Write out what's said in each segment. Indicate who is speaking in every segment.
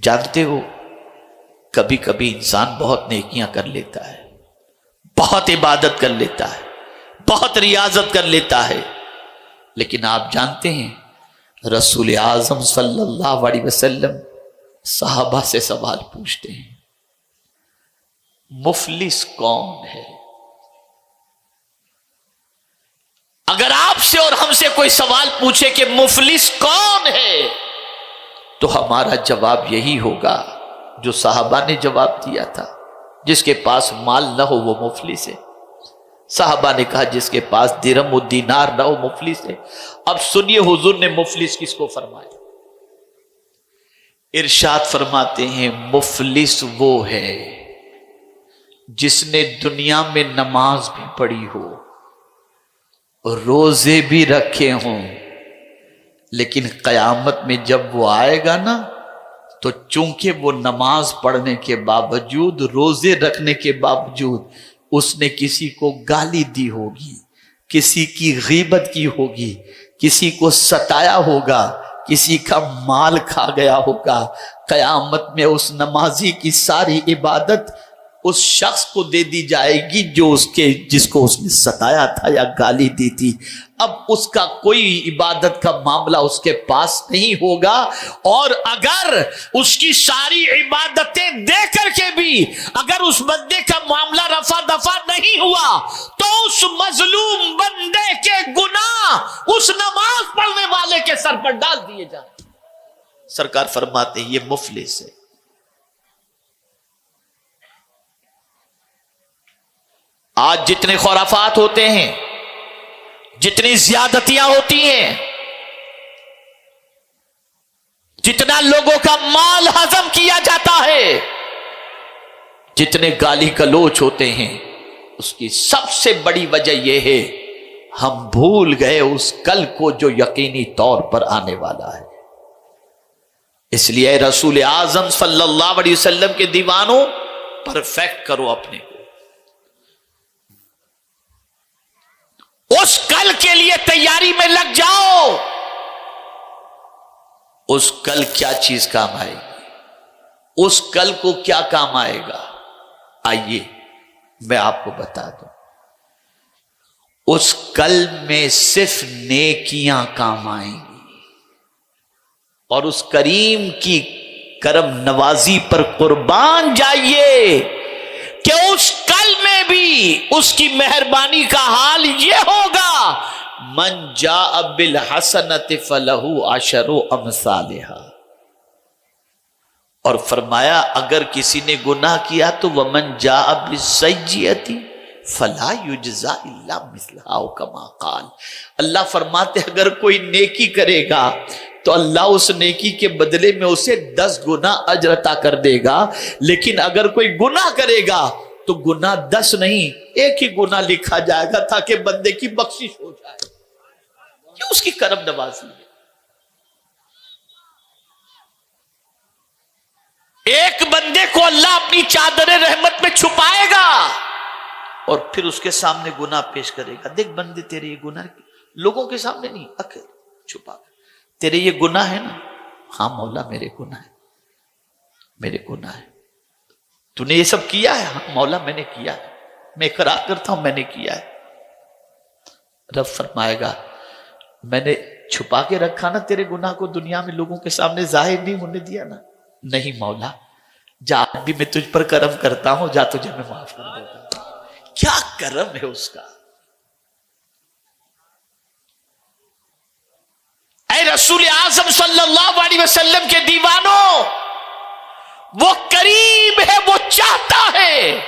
Speaker 1: جانتے ہو کبھی کبھی انسان بہت نیکیاں کر لیتا ہے، بہت عبادت کر لیتا ہے، بہت ریاضت کر لیتا ہے، لیکن آپ جانتے ہیں رسول اعظم صلی اللہ علیہ وسلم صحابہ سے سوال پوچھتے ہیں، مفلس کون ہے؟ اگر آپ سے اور ہم سے کوئی سوال پوچھے کہ مفلس کون ہے تو ہمارا جواب یہی ہوگا جو صحابہ نے جواب دیا تھا، جس کے پاس مال نہ ہو وہ مفلس ہے۔ صحابہ نے کہا جس کے پاس درہم و دینار نہ ہو مفلس ہے۔ اب سنیے حضور نے مفلس کس کو فرمایا؟ ارشاد فرماتے ہیں مفلس وہ ہے جس نے دنیا میں نماز بھی پڑھی ہو، روزے بھی رکھے ہوں، لیکن قیامت میں جب وہ آئے گا نا تو چونکہ وہ نماز پڑھنے کے باوجود، روزے رکھنے کے باوجود اس نے کسی کو گالی دی ہوگی، کسی کی غیبت کی ہوگی، کسی کو ستایا ہوگا، کسی کا مال کھا گیا ہوگا، قیامت میں اس نمازی کی ساری عبادت اس شخص کو دے دی جائے گی جس کو اس نے ستایا تھا یا گالی دی تھی۔ اب اس کا کوئی عبادت کا معاملہ اس کے پاس نہیں ہوگا، اور اگر اس کی ساری عبادتیں دے کر کے بھی اگر اس بندے کا معاملہ رفع دفع نہیں ہوا تو اس مظلوم بندے کے گناہ اس نماز پڑھنے والے کے سر پر ڈال دیے جائیں۔ سرکار فرماتے ہیں یہ مفلس ہے۔ آج جتنے خرافات ہوتے ہیں، جتنی زیادتیاں ہوتی ہیں، جتنا لوگوں کا مال ہضم کیا جاتا ہے، جتنے گالی گلوچ ہوتے ہیں، اس کی سب سے بڑی وجہ یہ ہے ہم بھول گئے اس کل کو جو یقینی طور پر آنے والا ہے۔ اس لیے رسول اعظم صلی اللہ علیہ وسلم کے دیوانوں پرفیکٹ کرو اپنے کو، اس کل کے لیے تیاری میں لگ جاؤ۔ اس کل کیا چیز کام آئے گی؟ اس کل کو کیا کام آئے گا؟ آئیے میں آپ کو بتا دوں، اس کل میں صرف نیکیاں کام آئیں گی، اور اس کریم کی کرم نوازی پر قربان جائیے کہ اس کل میں بھی اس کی مہربانی کا حال یہ ہوگا من جاء بالحسنۃ فلہ عشر امثالھا، اور فرمایا اگر کسی نے گناہ کیا تو ومن جاء بالسیئۃ فلا یجزا الا مثلھا، او کما قال۔ اللہ فرماتے اگر کوئی نیکی کرے گا تو اللہ اس نیکی کے بدلے میں اسے 10 گنا اجر عطا کر دے گا، لیکن اگر کوئی گناہ کرے گا تو گناہ 10 نہیں 1 ہی گناہ لکھا جائے گا تاکہ بندے کی بخشش ہو جائے۔ یہ اس کی کرم نوازی ہے۔ ایک بندے کو اللہ اپنی چادر رحمت میں چھپائے گا اور پھر اس کے سامنے گناہ پیش کرے گا، دیکھ بندے تیرے یہ گناہ، لوگوں کے سامنے نہیں، اکیلے چھپا کر، تیرے یہ گناہ ہے نا؟ ہاں مولا میرے گناہ ہے، میرے گناہ ہے۔ تو نے یہ سب کیا ہے؟ ہاں مولا میں نے کیا ہے، میں اقرار کرتا ہوں میں نے کیا ہے۔ رب فرمائے گا میں نے چھپا کے رکھا نا تیرے گناہ کو، دنیا میں لوگوں کے سامنے ظاہر نہیں ہونے دیا نا؟ نہیں مولا، جا بھی میں تجھ پر کرم کرتا ہوں، جا تجھے میں معاف کر دیتا ہوں۔ کیا کرم ہے اس کا۔ اے رسول اعظم صلی اللہ علیہ وسلم کے دیوانوں، وہ قریب ہے، وہ چاہتا ہے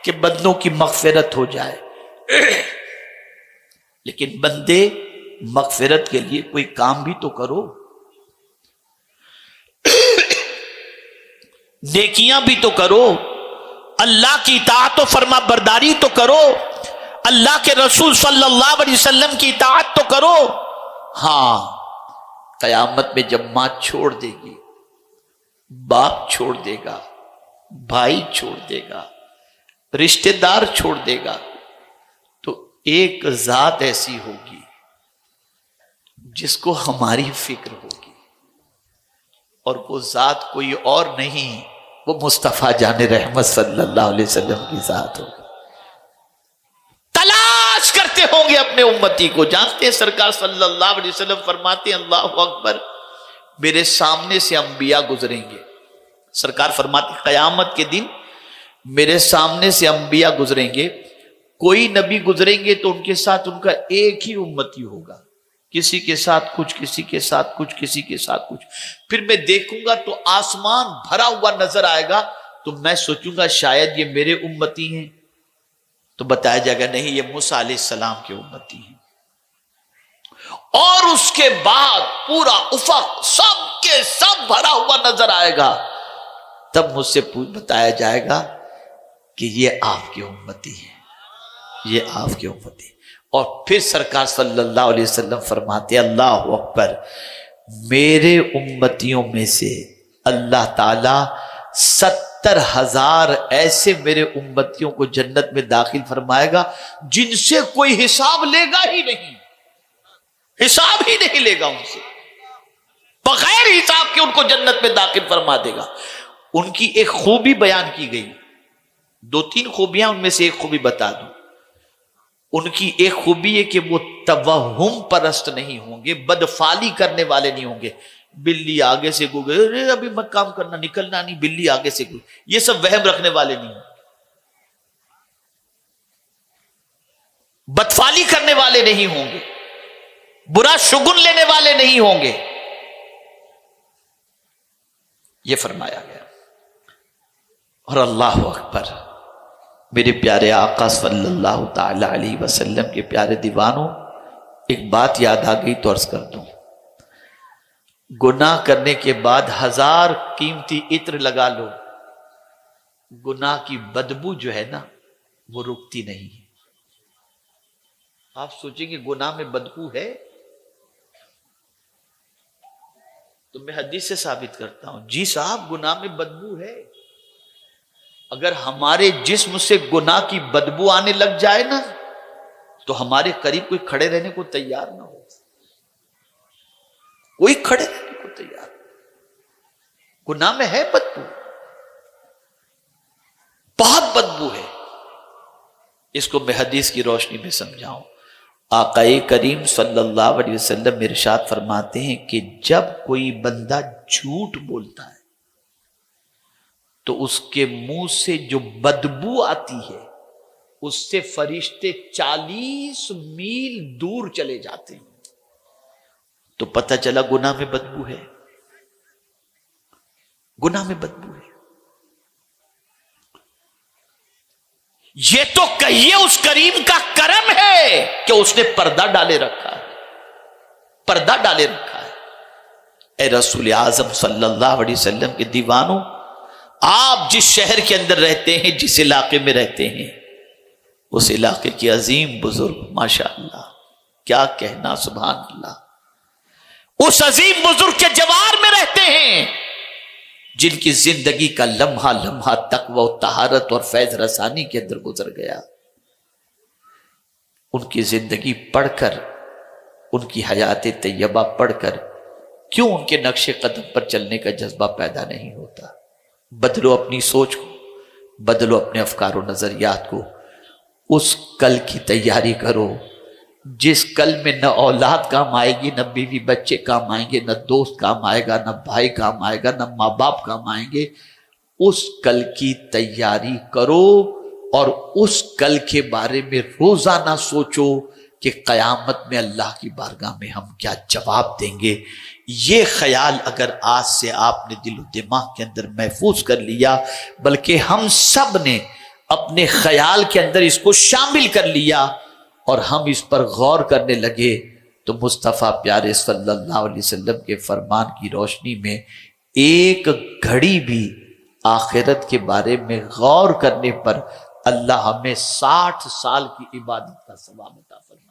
Speaker 1: کہ بندوں کی مغفرت ہو جائے، لیکن بندے مغفرت کے لیے کوئی کام بھی تو کرو، نیکیاں بھی تو کرو، اللہ کی اطاعت و فرما برداری تو کرو، اللہ کے رسول صلی اللہ علیہ وسلم کی اطاعت تو کرو۔ ہاں قیامت میں جب ماں چھوڑ دے گی، باپ چھوڑ دے گا، بھائی چھوڑ دے گا، رشتہ دار چھوڑ دے گا، تو ایک ذات ایسی ہوگی جس کو ہماری فکر ہوگی، اور وہ ذات کوئی اور نہیں، وہ مصطفیٰ جان رحمت صلی اللہ علیہ وسلم کی ذات ہوگی۔ تلاش کرتے ہوں گے اپنے امتی کو۔ جانتے ہیں سرکار صلی اللہ علیہ وسلم فرماتے ہیں اللہ اکبر، میرے سامنے سے انبیاء گزریں گے۔ سرکار فرماتے ہیں قیامت کے دن میرے سامنے سے انبیاء گزریں گے، کوئی نبی گزریں گے تو ان کے ساتھ ان کا ایک ہی امتی ہوگا، کسی کے ساتھ کچھ، کسی کے ساتھ کچھ، کسی کے ساتھ کچھ۔ پھر میں دیکھوں گا تو آسمان بھرا ہوا نظر آئے گا، تو میں سوچوں گا شاید یہ میرے امتی ہیں، تو بتایا جائے گا نہیں، یہ موسیٰ علیہ السلام کے امتی ہیں۔ اور اس کے بعد پورا افق سب کے سب بھرا ہوا نظر آئے گا، تب مجھ سے بتایا جائے گا کہ یہ آپ کی امتی ہے، یہ آپ کی امتی ہے۔ اور پھر سرکار صلی اللہ علیہ وسلم فرماتے اللہ اکبر، میرے امتیوں میں سے اللہ تعالی 70,000 ایسے میرے امتیوں کو جنت میں داخل فرمائے گا جن سے کوئی حساب لے گا ہی نہیں، حساب ہی نہیں لے گا ان سے، بغیر حساب کے ان کو جنت میں داخل فرما دے گا۔ ان کی ایک خوبی بیان کی گئی، 2-3 خوبیاں، ان میں سے ایک خوبی بتا دوں۔ ان کی ایک خوبی ہے کہ وہ توہم پرست نہیں ہوں گے، بدفعلی کرنے والے نہیں ہوں گے۔ بلی آگے سے گزرے، ابھی مت کام کرنا، نکلنا نہیں، بلی آگے سے گزرے، یہ سب وہم رکھنے والے نہیں ہوں، بدفعلی کرنے والے نہیں ہوں گے، برا شگن لینے والے نہیں ہوں گے، یہ فرمایا گیا۔ اور اللہ اکبر، میرے پیارے آقا صلی اللہ تعالی علیہ وسلم کے پیارے دیوانوں، ایک بات یاد آ گئی تو عرض کر دوں، گناہ کرنے کے بعد 1000 قیمتی عطر لگا لو، گناہ کی بدبو جو ہے نا وہ رکتی نہیں ہے۔ آپ سوچیں گے گناہ میں بدبو ہے؟ تو میں حدیث سے ثابت کرتا ہوں، جی صاحب گناہ میں بدبو ہے۔ اگر ہمارے جسم سے گناہ کی بدبو آنے لگ جائے نا تو ہمارے قریب کوئی کھڑے رہنے کو تیار نہ ہو، کوئی کھڑے رہنے کو تیار نہ۔ گناہ میں ہے بدبو، بہت بدبو ہے۔ اس کو میں حدیث کی روشنی میں سمجھاؤں، آقا کریم صلی اللہ علیہ وسلم ارشاد فرماتے ہیں کہ جب کوئی بندہ جھوٹ بولتا ہے تو اس کے منہ سے جو بدبو آتی ہے اس سے فرشتے 40 میل دور چلے جاتے ہیں۔ تو پتہ چلا گناہ میں بدبو ہے، گناہ میں بدبو ہے۔ یہ تو کہیے اس کریم کا کرم ہے کہ اس نے پردہ ڈالے رکھا ہے، پردہ ڈالے رکھا ہے۔ اے رسول اعظم صلی اللہ علیہ وسلم کے دیوانوں، آپ جس شہر کے اندر رہتے ہیں، جس علاقے میں رہتے ہیں، اس علاقے کی عظیم بزرگ، ماشاءاللہ کیا کہنا، سبحان اللہ، اس عظیم بزرگ کے جوار میں رہتے ہیں جن کی زندگی کا لمحہ لمحہ تقوی و طہارت اور فیض رسانی کے اندر گزر گیا۔ ان کی زندگی پڑھ کر، ان کی حیات طیبہ پڑھ کر کیوں ان کے نقش قدم پر چلنے کا جذبہ پیدا نہیں ہوتا؟ بدلو اپنی سوچ کو، بدلو اپنے افکار و نظریات کو، اس کل کی تیاری کرو جس کل میں نہ اولاد کام آئے گی، نہ بیوی بچے کام آئیں گے، نہ دوست کام آئے گا، نہ بھائی کام آئے گا، نہ ماں باپ کام آئیں گے۔ اس کل کی تیاری کرو اور اس کل کے بارے میں روزانہ سوچو کہ قیامت میں اللہ کی بارگاہ میں ہم کیا جواب دیں گے۔ یہ خیال اگر آج سے آپ نے دل و دماغ کے اندر محفوظ کر لیا، بلکہ ہم سب نے اپنے خیال کے اندر اس کو شامل کر لیا اور ہم اس پر غور کرنے لگے، تو مصطفیٰ پیارے صلی اللہ علیہ وسلم کے فرمان کی روشنی میں ایک گھڑی بھی آخرت کے بارے میں غور کرنے پر اللہ ہمیں 60 سال کی عبادت کا ثواب عطا فرمائے۔